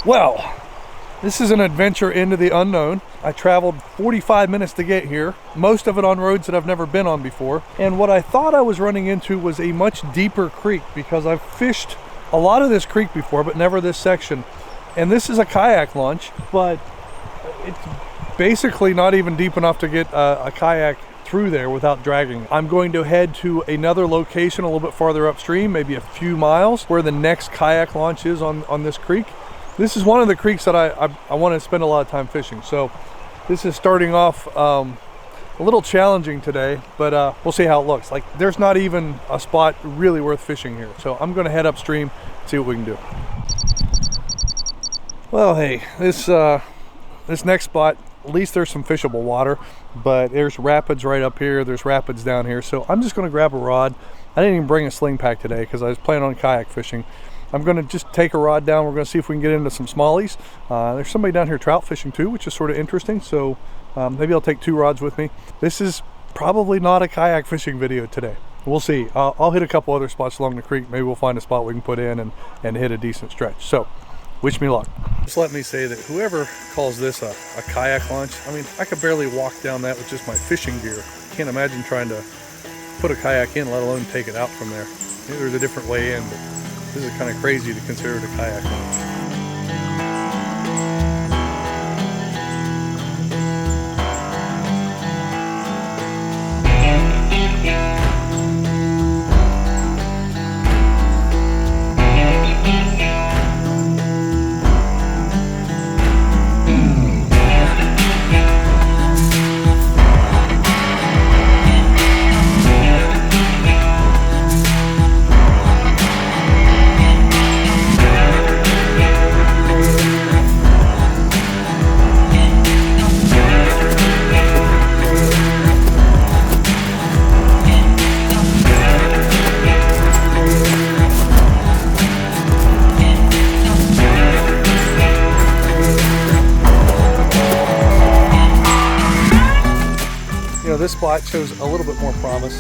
Well, this is an adventure into the unknown. I traveled 45 minutes to get here, most of it on roads that I've never been on before. And what I thought I was running into was a much deeper creek, because I've fished a lot of this creek before, but never this section. And this is a kayak launch, but it's basically not even deep enough to get a kayak through there without dragging. I'm going to head to another location a little bit farther upstream, maybe a few miles, where the next kayak launch is on this creek. This is one of the creeks that I want to spend a lot of time fishing. So this is starting off a little challenging today, but we'll see how it looks. Like, there's not even a spot really worth fishing here. So I'm going to head upstream, see what we can do. Well, hey, this next spot, at least there's some fishable water, but there's rapids right up here, there's rapids down here. So I'm just gonna grab a rod. I didn't even bring a sling pack today because I was planning on kayak fishing. I'm gonna just take a rod down. We're gonna see if we can get into some smallies. There's somebody down here trout fishing too, which is sort of interesting. So maybe I'll take 2 rods with me. This is probably not a kayak fishing video today. We'll see. I'll hit a couple other spots along the creek. Maybe we'll find a spot we can put in and hit a decent stretch. So wish me luck. Just let me say that whoever calls this a kayak launch, I mean, I could barely walk down that with just my fishing gear. Can't imagine trying to put a kayak in, let alone take it out from there. Maybe there's a different way in, but this is kind of crazy to consider it a kayak launch. This spot shows a little bit more promise.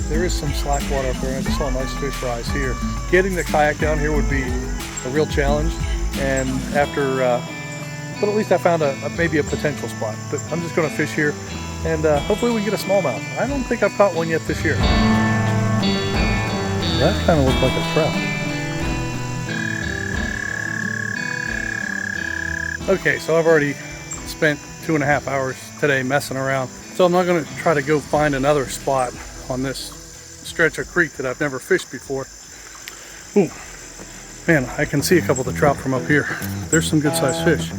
There is some slack water up there. I just saw a nice fish rise here. Getting the kayak down here would be a real challenge, and after, but at least I found maybe a potential spot. But I'm just going to fish here, and hopefully we can get a smallmouth. I don't think I've caught one yet this year. That kind of looked like a trout. Okay, so I've already spent 2.5 hours today messing around. So I'm not going to try to go find another spot on this stretch of creek that I've never fished before. Ooh, man, I can see a couple of the trout from up here. There's some good sized fish.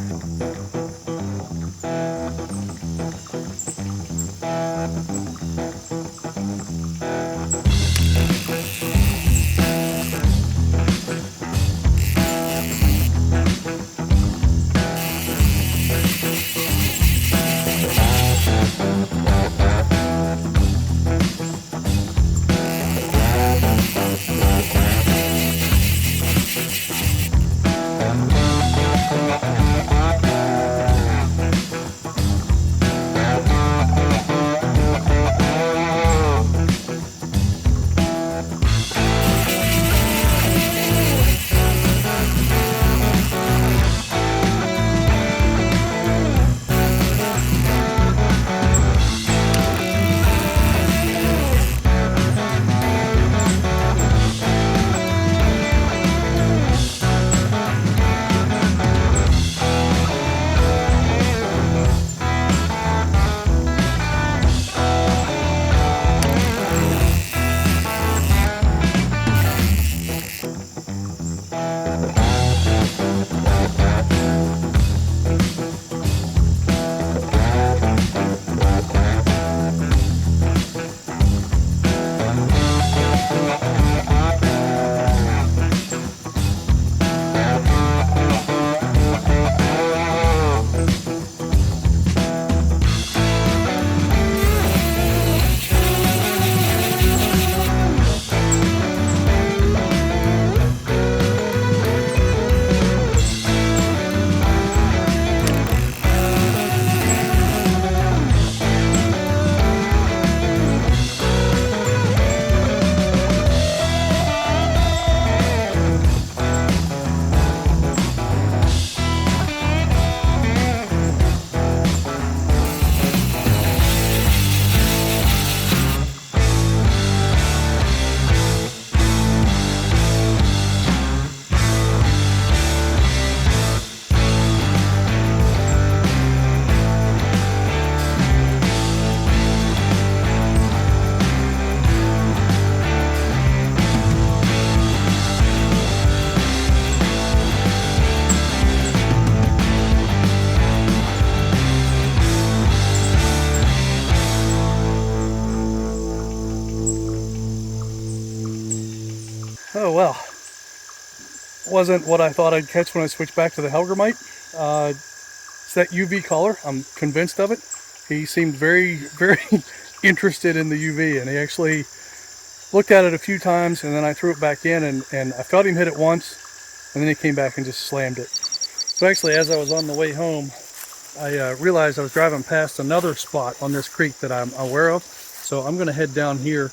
wasn't what I thought I'd catch when I switched back to the Helgramite. It's that UV color. I'm convinced of it. He seemed very, very interested in the UV, and he actually looked at it a few times, and then I threw it back in, and I felt him hit it once, and then he came back and just slammed it. So actually, as I was on the way home, I realized I was driving past another spot on this creek that I'm aware of. So I'm going to head down here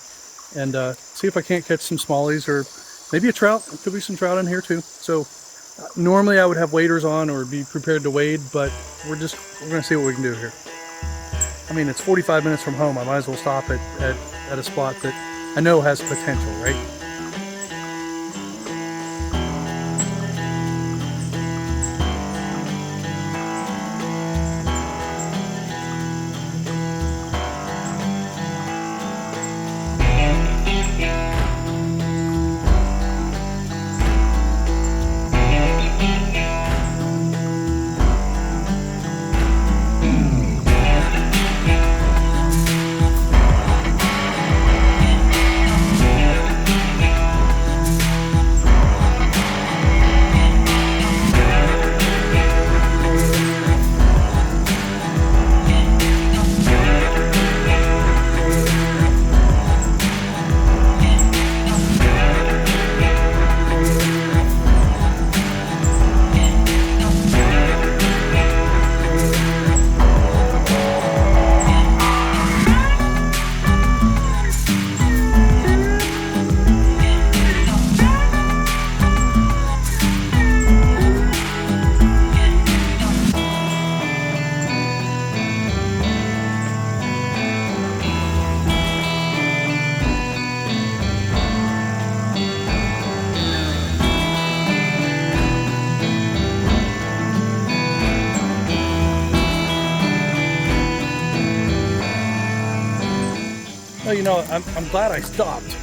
and see if I can't catch some smallies or maybe a trout. There could be some trout in here too. So normally I would have waders on or be prepared to wade, but we're going to see what we can do here. I mean, it's 45 minutes from home. I might as well stop at a spot that I know has potential, right? Well, you know, I'm glad I stopped.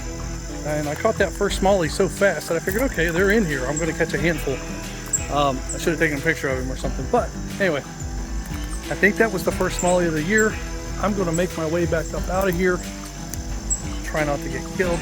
And I caught that first smallie so fast that I figured, okay, they're in here. I'm going to catch a handful. I should have taken a picture of him or something. But anyway, I think that was the first smallie of the year. I'm going to make my way back up out of here. Try not to get killed.